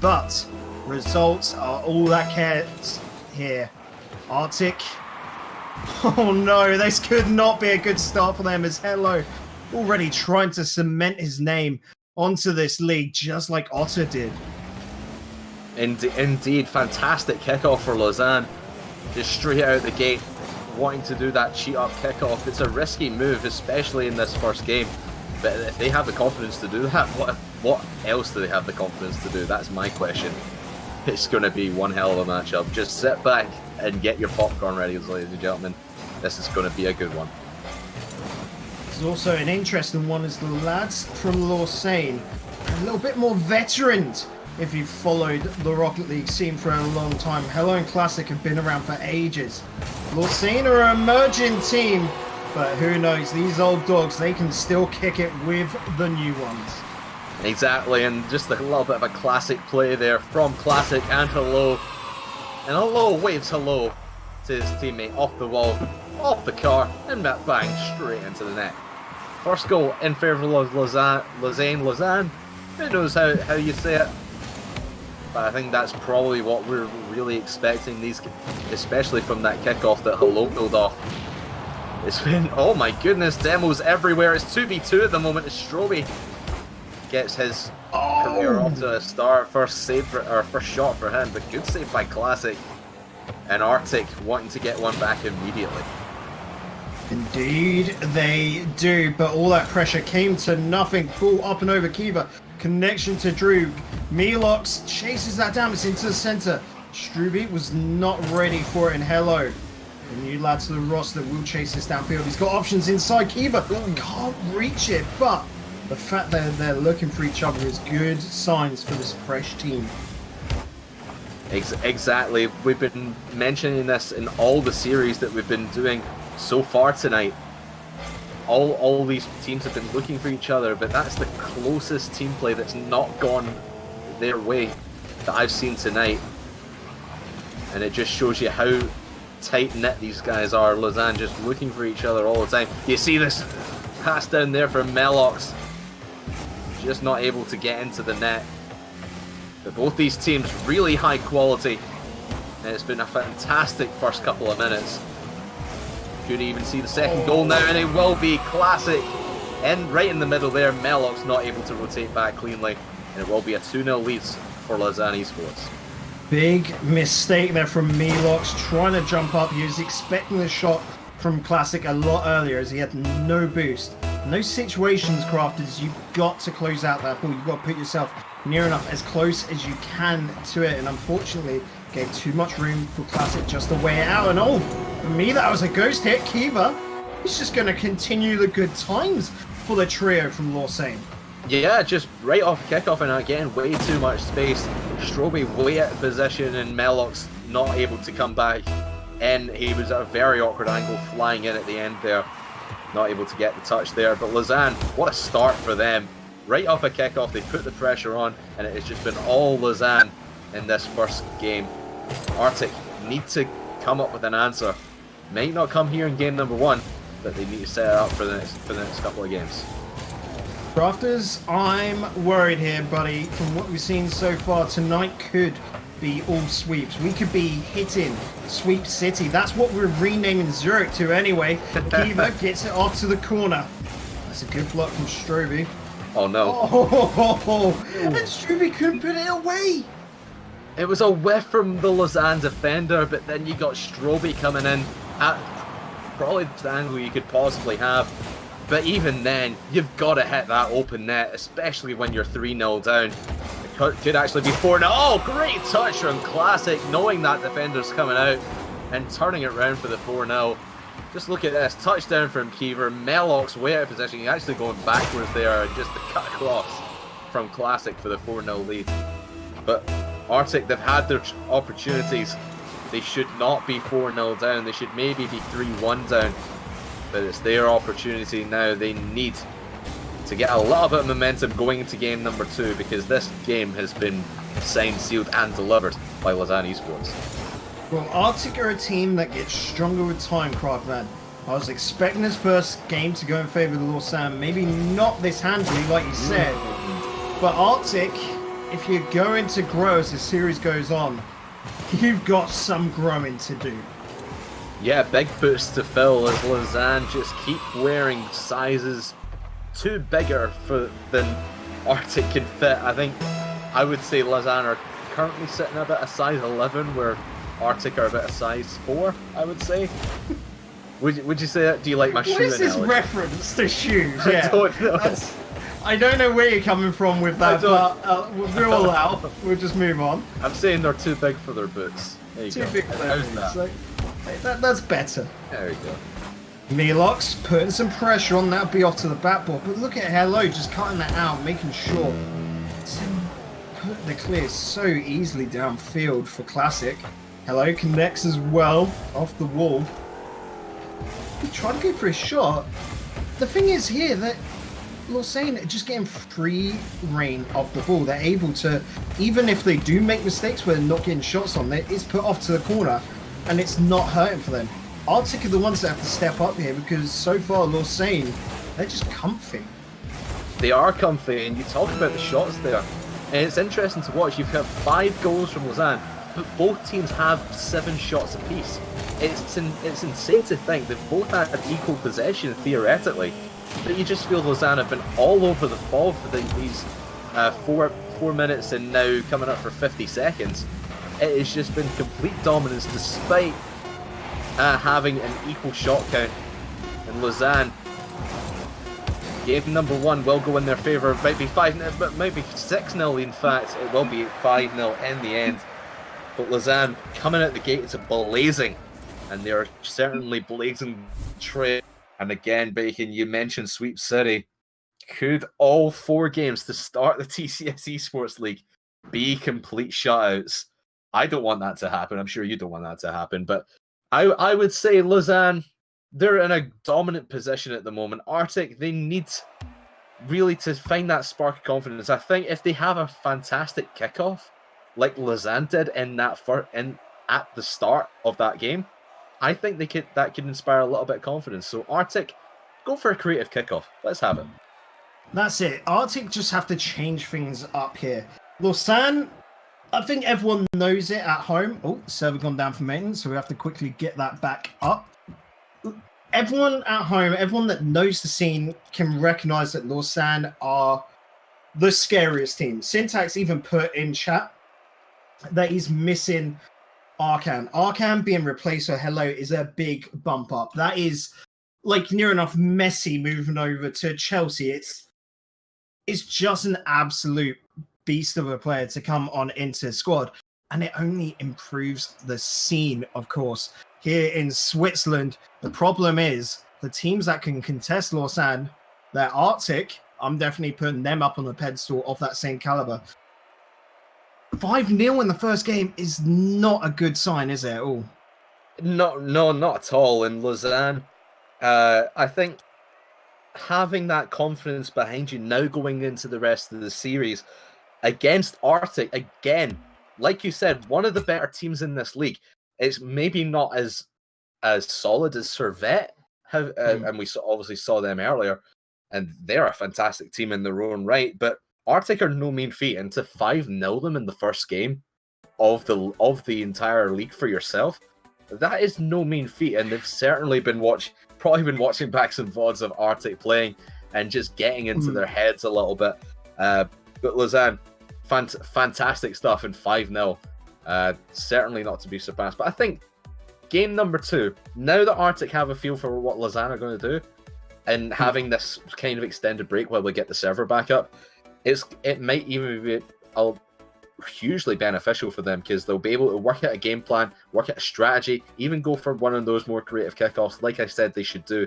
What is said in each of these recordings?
but results are all that cares here. Arctic. Oh no, this could not be a good start for them as Hello already trying to cement his name onto this league just like Otter did. Indeed, fantastic kickoff for Lausanne. Just straight out the gate, wanting to do that cheat up kickoff. It's a risky move, especially in this first game. But if they have the confidence to do that, what else do they have the confidence to do? That's my question. It's going to be one hell of a matchup. Just sit back and get your popcorn ready, ladies and gentlemen. This is going to be a good one. There's also an interesting one as the lads from Lausanne, a little bit more veteran if you've followed the Rocket League scene for a long time. Hello and Classic have been around for ages. Lausanne are an emerging team, but who knows, these old dogs, they can still kick it with the new ones. Exactly, and just a little bit of a classic play there from Classic and Hello. And Hello waves hello to his teammate off the wall, off the car, and that bang straight into the net. First goal in favour of Lausanne. Who knows how you say it? But I think that's probably what we're really expecting, these, especially from that kickoff that Hello pulled off. It's been, oh my goodness, demos everywhere. It's 2v2 at the moment as Stroby gets his career off to a start. First shot for him, but good save by Classic. And Arctic wanting to get one back immediately. Indeed they do, but all that pressure came to nothing. Pull up and over Kiva. Connection to Drew. Melox chases that down. It's into the center. Struby was not ready for it in Hello. The new lad to the roster will chase this downfield. He's got options inside. Kiva can't reach it, but the fact that they're looking for each other is good signs for this fresh team. Exactly. We've been mentioning this in all the series that we've been doing so far tonight. All these teams have been looking for each other, but that's the closest team play that's not gone their way that I've seen tonight. And it just shows you how tight-knit these guys are. Lausanne just looking for each other all the time. You see this pass down there from Melox. Just not able to get into the net. But both these teams really high quality. And it's been a fantastic first couple of minutes. Could even see the second goal now, and it will be Classic. And right in the middle there, Melox not able to rotate back cleanly. And it will be a 2-0 lead for Lausanne eSports. Big mistake there from Melox, trying to jump up. He was expecting the shot from Classic a lot earlier as he had no boost. No situations crafted. You've got to close out that ball. You've got to put yourself near enough, as close as you can to it. And unfortunately, gave too much room for Classic just to weigh it out. And for me, that was a ghost hit. Kiva is just going to continue the good times for the trio from Lausanne. Yeah, just right off kickoff, and again, way too much space. Stroby way out of position, and Melox not able to come back. And he was at a very awkward angle, flying in at the end there. Not able to get the touch there. But Lausanne, what a start for them. Right off a kickoff, they put the pressure on, and it has just been all Lausanne in this first game. Arctic need to come up with an answer. Might not come here in game number 1, but they need to set it up for the next couple of games. Crafters, I'm worried here, buddy. From what we've seen so far, tonight could be all sweeps. We could be hitting Sweep City. That's what we're renaming Zurich to anyway. Kiva gets it off to the corner. That's a good block from Stroby. Oh no. And Stroby couldn't put it away. It was a whiff from the Lausanne defender, but then you got Stroby coming in at probably the angle you could possibly have. But even then, you've got to hit that open net, especially when you're 3-0 down. It could actually be 4-0. Oh, great touch from Classic, knowing that defender's coming out and turning it around for the 4-0. Just look at this, touchdown from Kiva. Melox way out of position. He's actually going backwards there, and just the cut across from Classic for the 4-0 lead. But Arctic, they've had their opportunities. They should not be 4-0 down. They should maybe be 3-1 down. But it's their opportunity now. They need to get a little bit of momentum going into game number 2, because this game has been signed, sealed and delivered by Lausanne eSports. Well, Arctic are a team that gets stronger with time, Craftman. I was expecting this first game to go in favour of Lausanne. Maybe not this handily, like you said. But Arctic, if you're going to grow as the series goes on, you've got some growing to do. Yeah, big boots to fill as Lausanne just keep wearing sizes too bigger than Arctic can fit. I think I would say Lausanne are currently sitting about a size 11, where Arctic are about a size 4, I would say. Would you say that? Do you like my shoe analogy? What is this analogy? reference to shoes? Yeah. I don't know. I don't know where you're coming from with that, but we're all out. We'll just move on. I'm saying they're too big for their boots. There you Too go. big for How's them. that? So, that's better. There we go. Melox putting some pressure on that, be off to the backboard, but look at Hello just cutting that out, making sure to put the clear so easily downfield for Classic. Hello connects as well off the wall. He tried to go for a shot. The thing is here that Lausanne are just getting free reign of the ball. They're able to, even if they do make mistakes where they're not getting shots on, it's put off to the corner and it's not hurting for them. Arctic are the ones that have to step up here because so far Lausanne, they're just comfy. They are comfy, and you talk about the shots there. And it's interesting to watch. You've had 5 goals from Lausanne, but both teams have 7 shots apiece. It's insane to think they've both had equal possession theoretically, but you just feel Lausanne have been all over the ball for these 4 minutes and now coming up for 50 seconds. It has just been complete dominance despite having an equal shot count. And Lausanne, game number 1 will go in their favour. It might be 5-0, but maybe 6-0 in fact. It will be 5-0 in the end. But Lausanne coming out the gate, it's a blazing, and they are certainly blazing trail. And again, Bacon, you mentioned Sweep City. Could all 4 games to start the TCS eSports League be complete shutouts? I don't want that to happen. I'm sure you don't want that to happen. But I would say Lausanne, they're in a dominant position at the moment. Arctic, they need really to find that spark of confidence. I think if they have a fantastic kickoff, like Lausanne did at the start of that game, I think that could inspire a little bit of confidence. So Arctic, go for a creative kickoff. Let's have it. That's it. Arctic just have to change things up here. Lausanne, I think everyone knows it at home. Oh, server gone down for maintenance, so we have to quickly get that back up. Everyone at home, everyone that knows the scene can recognize that Lausanne are the scariest team. Syntax even put in chat that he's missing Arcan. Arcan being replaced with Hello is a big bump up. That is like near enough Messi moving over to Chelsea. It's just an absolute beast of a player to come on into the squad, and it only improves the scene, of course, here in Switzerland. The problem is the teams that can contest Lausanne, they're Arctic. I'm definitely putting them up on the pedestal of that same caliber. 5-0 in the first game is not a good sign, is it at all? No, not at all. In Lausanne, I think having that confidence behind you now going into the rest of the series against Arctic, again, like you said, one of the better teams in this league. It's maybe not as solid as Servette have, and we obviously saw them earlier, and they're a fantastic team in their own right. But Arctic are no mean feat, and to 5-0 them in the first game of the entire league for yourself, that is no mean feat. And they've certainly probably been watching back some VODs of Arctic playing and just getting into their heads a little bit. But Lausanne, fantastic stuff in 5-0. Certainly not to be surpassed. But I think game number 2, now that Arctic have a feel for what Lausanne are going to do, and having this kind of extended break while we get the server back up, it might even be hugely beneficial for them, because they'll be able to work out a game plan, work out a strategy, even go for one of those more creative kickoffs, like I said they should do,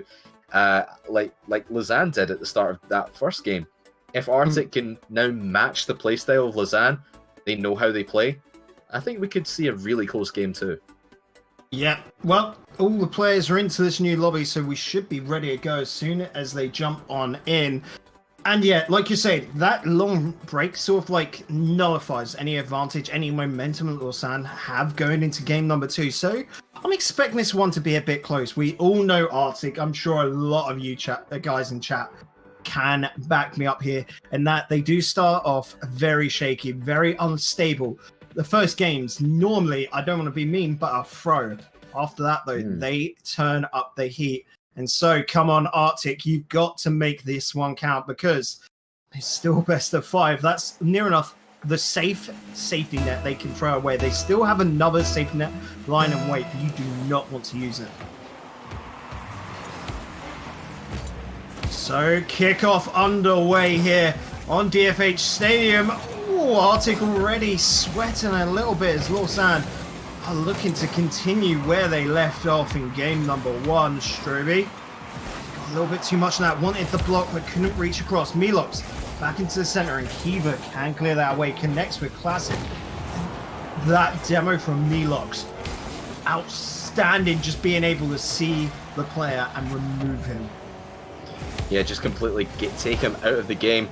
like Lausanne did at the start of that first game. If Arctic can now match the playstyle of Lausanne, they know how they play, I think we could see a really close game too. Yeah, well, all the players are into this new lobby, so we should be ready to go as soon as they jump on in. And yeah, like you say, that long break sort of like nullifies any advantage, any momentum that Lausanne have going into game number 2. So I'm expecting this one to be a bit close. We all know Arctic. I'm sure a lot of you guys in chat can back me up here, and that they do start off very shaky, very unstable. The first games, normally, I don't want to be mean, but a throw. After that, though, they turn up the heat. And so, come on, Arctic, you've got to make this one count because it's still best of 5. That's near enough the safety net they can throw away. They still have another safety net line and wait, but you do not want to use it. So, kickoff underway here on DFH Stadium. Ooh, Arctic already sweating a little bit as Lausanne are looking to continue where they left off in game number 1. Stroby got a little bit too much on that. Wanted the block, but couldn't reach across. Milox back into the center, and Kiva can clear that away. Connects with Classic. That demo from Milox, outstanding, just being able to see the player and remove him. Yeah, just completely take him out of the game.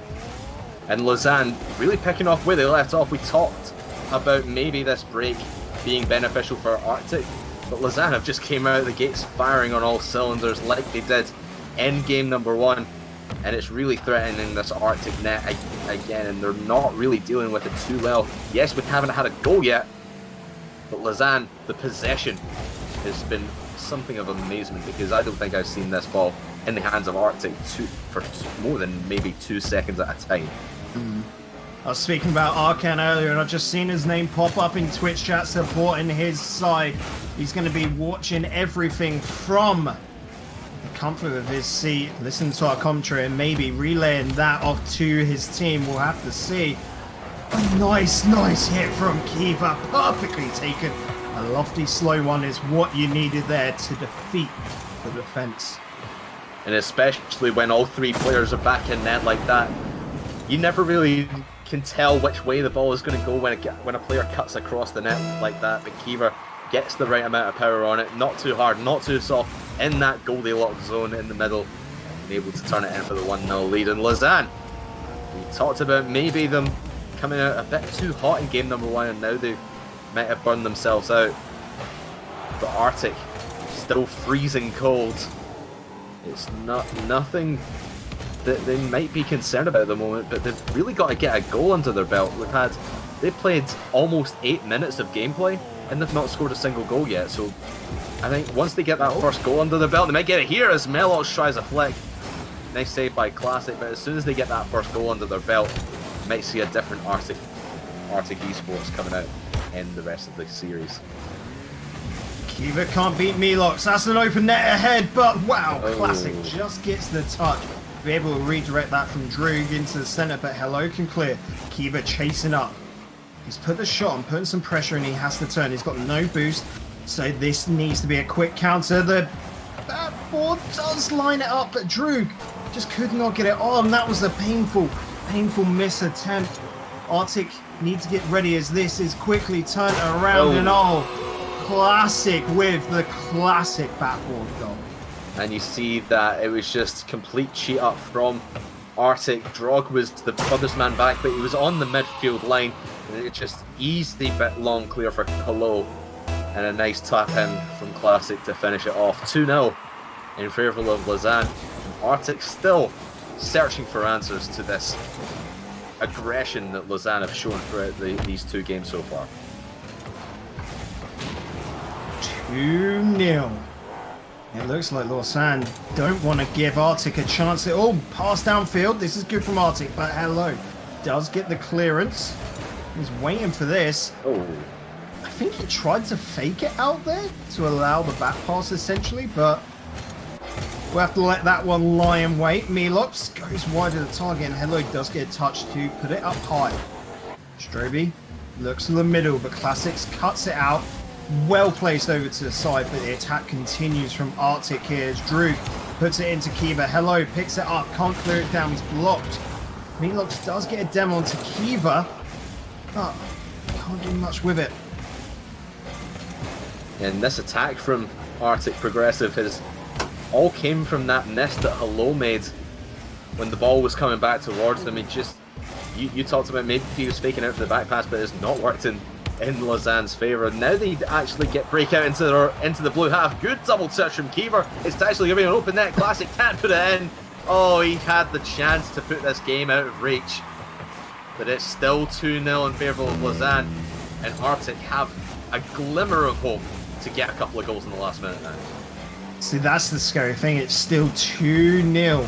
And Lausanne really picking off where they left off. We talked about maybe this break being beneficial for Arctic, but Lausanne have just came out of the gates firing on all cylinders like they did in game number 1, and it's really threatening this Arctic net again, and they're not really dealing with it too well. Yes, we haven't had a goal yet, but Lausanne, the possession has been something of amazement, because I don't think I've seen this ball in the hands of Arctic for more than maybe 2 seconds at a time. I was speaking about Arcan earlier, and I've just seen his name pop up in Twitch chat supporting his side. He's going to be watching everything from the comfort of his seat, listening to our commentary, and maybe relaying that off to his team. We'll have to see. A nice hit from Kiva. Perfectly taken. A lofty, slow one is what you needed there to defeat the defense. And especially when all 3 players are back in net like that, you never really can tell which way the ball is going to go when a player cuts across the net like that. But Kiva gets the right amount of power on it, not too hard, not too soft, in that Goldilocks zone in the middle, and able to turn it in for the 1-0 lead. And Lausanne, we talked about maybe them coming out a bit too hot in game number 1, and now they might have burned themselves out. But Arctic, still freezing cold. It's nothing that they might be concerned about at the moment, but they've really got to get a goal under their belt. They've played almost 8 minutes of gameplay, and they've not scored a single goal yet. So I think once they get that first goal under their belt, they might get it here as Melox tries a flick. Nice save by Classic, but as soon as they get that first goal under their belt, you might see a different Arctic eSports coming out in the rest of the series. Kiva can't beat Milox. That's an open net ahead, but wow, Classic just gets the touch. Be able to redirect that from Droog into the center, but Hello can clear. Kiva chasing up. He's put the shot on, putting some pressure, and he has to turn. He's got no boost, so this needs to be a quick counter. The backboard does line it up, but Droog just could not get it on. That was a painful miss attempt. Arctic need to get ready as this is quickly turned around, and Classic with the classic backboard goal. And you see that it was just complete cheat up from Arctic. Drog was the furthest man back, but he was on the midfield line. And it just easy bit long clear for Hello. And a nice tap in from Classic to finish it off. 2-0 in favour of Lausanne. And Arctic still searching for answers to this aggression that Lausanne have shown throughout these 2 games so far. 2-0. It looks like Lausanne don't want to give Arctic a chance at all. Pass downfield. This is good from Arctic, but Hello does get the clearance. He's waiting for this. I think he tried to fake it out there to allow the back pass, essentially, but we'll have to let that one lie and wait. Milox goes wide of the target, and Hello does get a touch to put it up high. Stroby looks to the middle, but Classics cuts it out. Well placed over to the side, but the attack continues from Arctic here as Drew puts it into Kiva. Hello picks it up, can't clear it down, he's blocked. Milox does get a demo onto Kiva, but can't do much with it. And this attack from arctic.progressive has all came from that miss that Hello made when the ball was coming back towards them. He just, you talked about maybe he was faking out for the back pass, but it's not worked in Lausanne's favour. Now they actually get breakout into the blue half. Good double touch from Kiva. It's actually going to be an open net. Classic can't put it in. Oh, he had the chance to put this game out of reach. But it's still 2-0 in favour of Lausanne. And Arctic have a glimmer of hope to get a couple of goals in the last minute now. See, that's the scary thing. It's still 2-0.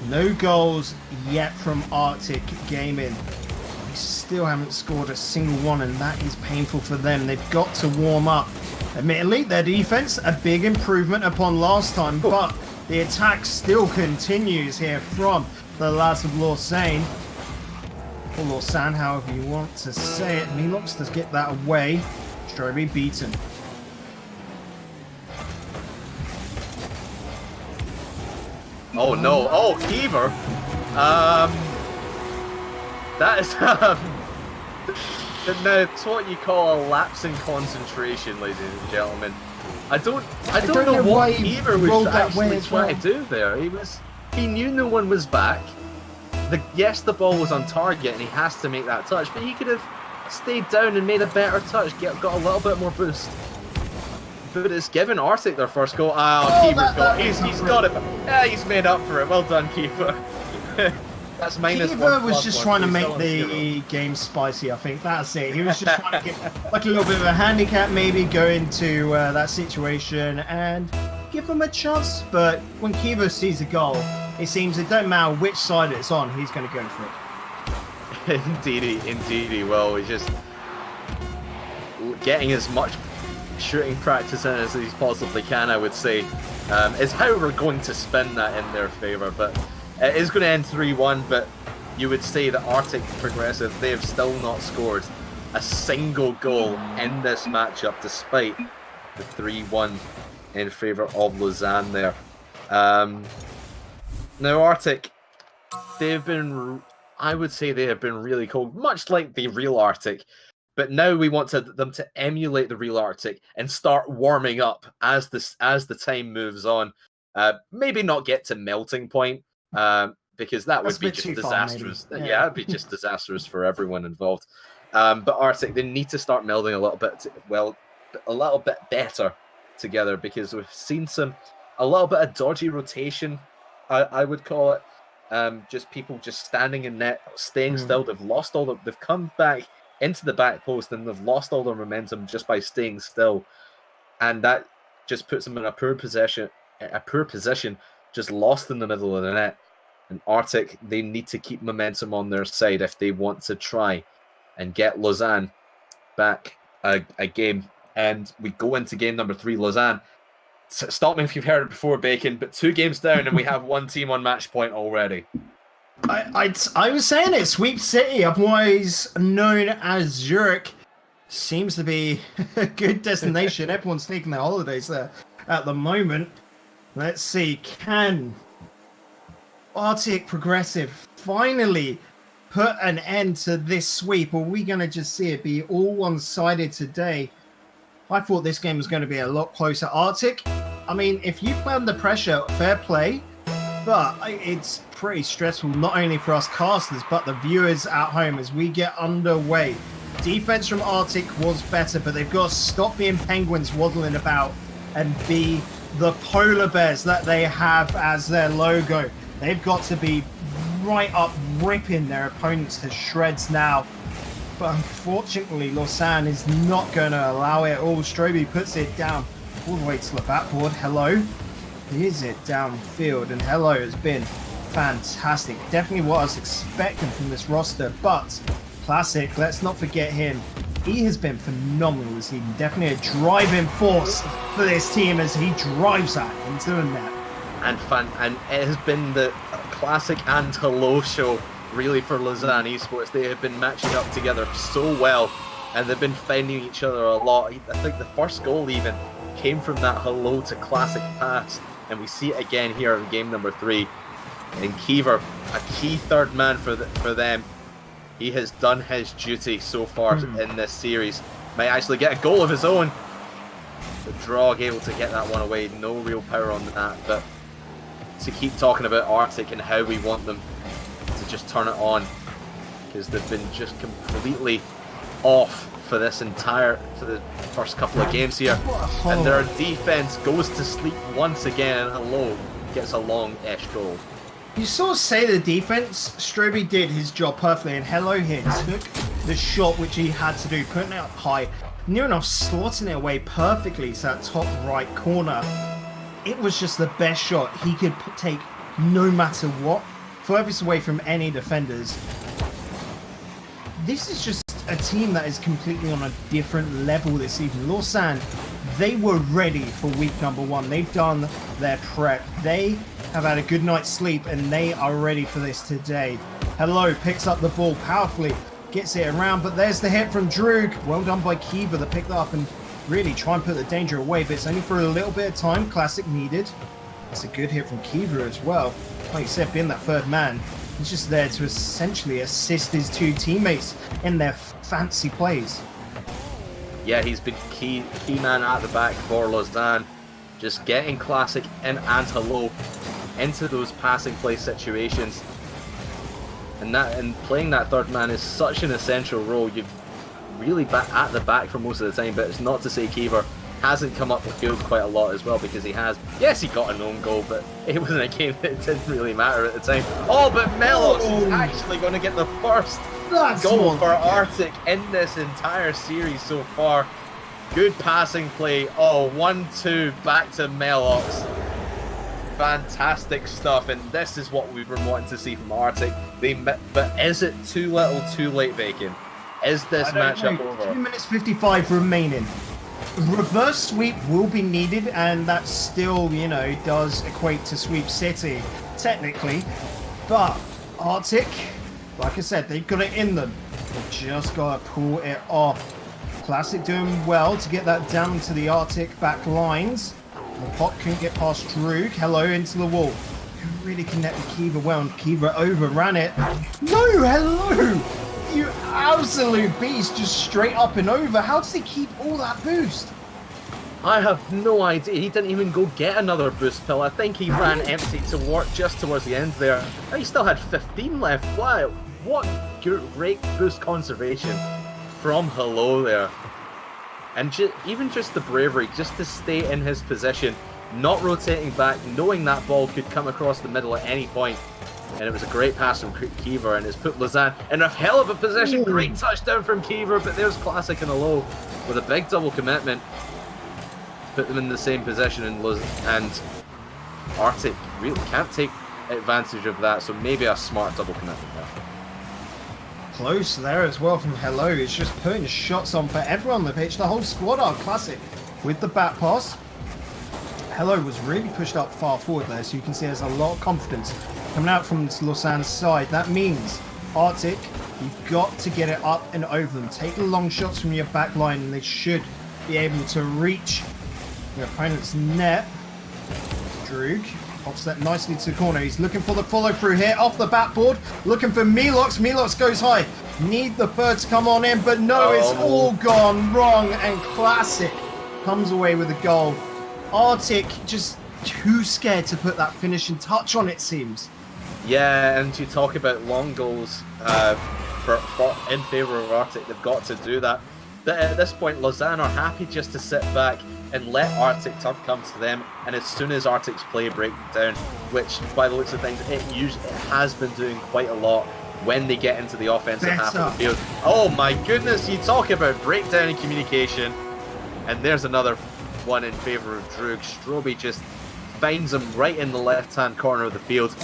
No goals yet from Arctic Gaming. They still haven't scored a single one, and that is painful for them. They've got to warm up. Admittedly, their defense, a big improvement upon last time, but the attack still continues here from the lads of Lausanne. Or Lausanne, however you want to say it. Milox does get that away. Stroby beaten. Oh no! Oh, Kiever! That is now it's what you call a lapse in concentration, ladies and gentlemen. I don't know what Kiever was actually trying to do there. He knew no one was back. Yes, the ball was on target and he has to make that touch, but he could have stayed down and made a better touch, got a little bit more boost. But it's given Arctic their first goal. Kiever's got he's got it. Yeah, he's made up for it. Well done, Kiever. That's minus Kiever one. was just trying to make the game spicy, I think. That's it. He was just trying to get like a little bit of a handicap, maybe go into that situation and give them a chance. But when Kiever sees a goal, it seems it don't matter which side it's on, he's going to go for it. Indeed he will. He's just getting as much shooting practice in as he possibly can, I would say, is how we're going to spin that in their favour. But it is going to end 3-1, but you would say that Arctic Progressive, they have still not scored a single goal in this matchup, despite the 3-1 in favour of Lausanne there. Now Arctic, I would say they have been really cold, much like the real Arctic. But now we want them to emulate the real Arctic and start warming up as the time moves on. Maybe not get to melting point, because that would be just disastrous. Yeah, it'd be just disastrous for everyone involved. But Arctic, they need to start melding a little bit better together, because we've seen a little bit of dodgy rotation, I would call it. Just people just standing in net, staying still. They've come back into the back post and they've lost all their momentum just by staying still, and that just puts them in a poor position, just lost in the middle of the net. And Arctic, they need to keep momentum on their side if they want to try and get Lausanne back a game. And we go into game number 3. Lausanne, stop me if you've heard it before, Bacon, but 2 games down and we have one team on match point already. I was saying it. Sweep City, otherwise known as Zurich, seems to be a good destination. Everyone's taking their holidays there at the moment. Let's see, can Arctic Progressive finally put an end to this sweep, or are we going to just see it be all one-sided today? I thought this game was going to be a lot closer. Arctic, I mean, if you play under pressure, fair play, but it's pretty stressful, not only for us casters, but the viewers at home as we get underway. Defense from Arctic was better, but they've got to stop being penguins waddling about and be the polar bears that they have as their logo. They've got to be right up ripping their opponents to shreds now. But unfortunately, Lausanne is not going to allow it all. Stroby puts it down all the way to the backboard. Hello. Here's it downfield, and Hello has been fantastic. Definitely what I was expecting from this roster, but Classic, let's not forget him. He has been phenomenal this season. Definitely a driving force for this team as he drives that into the net. And it has been the Classic and Hello show, really, for Lausanne eSports. They have been matching up together so well, and they've been finding each other a lot. I think the first goal even came from that Hello to Classic pass, and we see it again here in game number 3. And Kiever, a key third man for them. He has done his duty so far in this series. Might actually get a goal of his own. The Drog able to get that one away. No real power on that, but to keep talking about Arctic and how we want them to just turn it on, because they've been just completely off for the first couple of games here. And their defense goes to sleep once again, and Hello gets a long-ish goal. You sort of say the defense, Stroby did his job perfectly, and Hello here took the shot which he had to do, putting it up high, near enough slotting it away perfectly to that top right corner. It was just the best shot he could take no matter what, furthest away from any defenders. This is just a team that is completely on a different level this season. Lausanne, they were ready for week number 1. They've done their prep. They have had a good night's sleep and they are ready for this today. Hello picks up the ball powerfully, gets it around, but there's the hit from Droog. Well done by Kiva to pick that up and really try and put the danger away, but it's only for a little bit of time. Classic needed. It's a good hit from Kiva as well. Like you said, being that third man, he's just there to essentially assist his two teammates in their fancy plays. Yeah, he's been key man at the back for Lausanne, just getting Classic and Hello into those passing play situations, and playing that third man is such an essential role. You've really at the back for most of the time, but it's not to say Kiva hasn't come up the field quite a lot as well, because he has. Yes, he got an own goal, but it was in a game that didn't really matter at the time. Oh, but Melos is actually going to get the first goal for Arctic in this entire series so far. Good passing play. Oh, 1-2 back to Melos. Fantastic stuff, and this is what we've been wanting to see from Arctic. But is it too little, too late, Bacon? Is this matchup over? 2 minutes 55 remaining. Reverse sweep will be needed, and that still, you know, does equate to Sweep City, technically. But Arctic, like I said, they've got it in them. They've just got to pull it off. Classic doing well to get that down to the Arctic back lines. The pot couldn't get past Droog. Hello into the wall. Couldn't really connect with Kiva well, and Kiva overran it. No, Hello! You absolute beast, just straight up and over. How does he keep all that boost? I have no idea. He didn't even go get another boost pill. I think he ran empty just towards the end there. He still had 15 left. Wow, what great boost conservation from Hello there. And even just the bravery, just to stay in his position, not rotating back, knowing that ball could come across the middle at any point. And it was a great pass from Kiva, and it's put Lausanne in a hell of a position. Great touchdown from Kiva, but there's Classic and Hello with a big double commitment. Put them in the same position, and Arctic really can't take advantage of that, so maybe a smart double commitment there. Close there as well from Hello. He's just putting shots on for everyone on the pitch. The whole squad are Classic with the back pass. Hello was really pushed up far forward there, so you can see there's a lot of confidence coming out from Lausanne's side. That means Arctic, you've got to get it up and over them. Take the long shots from your back line, and they should be able to reach your opponent's net. Droog pops that nicely to the corner. He's looking for the follow through here off the backboard, looking for Melox. Melox goes high. Need the third to come on in, but no, it's all gone wrong, and Classic comes away with a goal. Arctic just too scared to put that finishing touch on, it seems. Yeah, and you talk about long goals in favour of Arctic. They've got to do that. But at this point, Lausanne are happy just to sit back and let Arctic come to them. And as soon as Arctic's play breaks down, which by the looks of things, it has been doing quite a lot when they get into the offensive half of the field. Oh my goodness, you talk about breakdown in communication. And there's another one in favour of Droog. Stroby just finds him right in the left-hand corner of the field.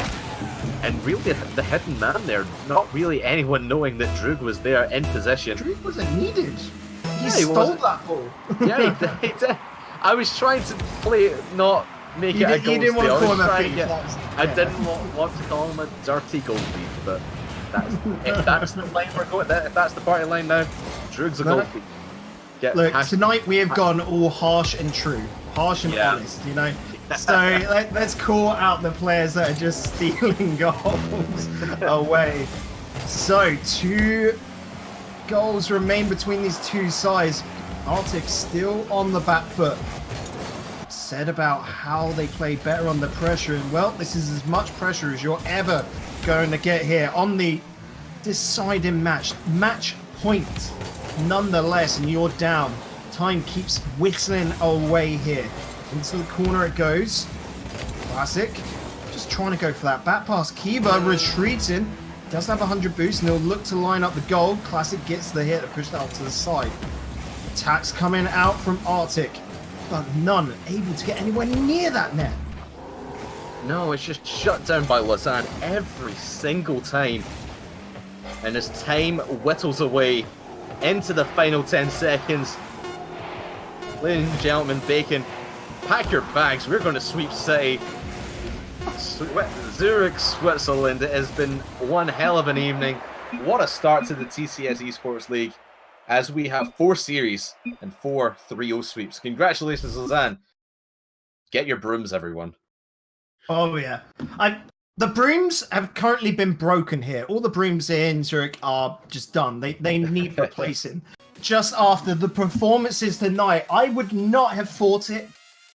And really the hidden man there, not really anyone knowing that Droog was there in position. Droog wasn't needed. He stole that ball. Yeah, he did. I was trying to play it, not make it a goal. You didn't want to call him a thief. I didn't want to call him a dirty goal thief, but if that's the line we're going, if that's the party line now, Droog's a goal thief. Look, tonight we have gone all harsh and true. Harsh and honest, you know? So let's call out the players that are just stealing goals away. So 2 goals remain between these two sides. Arctic still on the back foot. Said about how they play better under pressure, and well, this is as much pressure as you're ever going to get here on the deciding match point. Nonetheless, and you're down. Time keeps whistling away here. Into the corner it goes. Classic Just trying to go for that back pass. Kiva retreating. Does have 100 boost, and he'll look to line up the goal. Classic gets the hit to push that out to the side. Attacks coming out from Arctic, but none able to get anywhere near that net. No, it's just shut down by Lausanne every single time. And as time whittles away into the final 10 seconds, ladies and gentlemen, Bacon, pack your bags. We're going to sweep City. Zurich, Switzerland. It has been one hell of an evening. What a start to the TCS eSports League, as we have 4 series and 4 3-0 sweeps. Congratulations, Lausanne. Get your brooms, everyone. Oh yeah, the brooms have currently been broken here. All the brooms in Zurich are just done. They need replacing. Just after the performances tonight, I would not have thought it,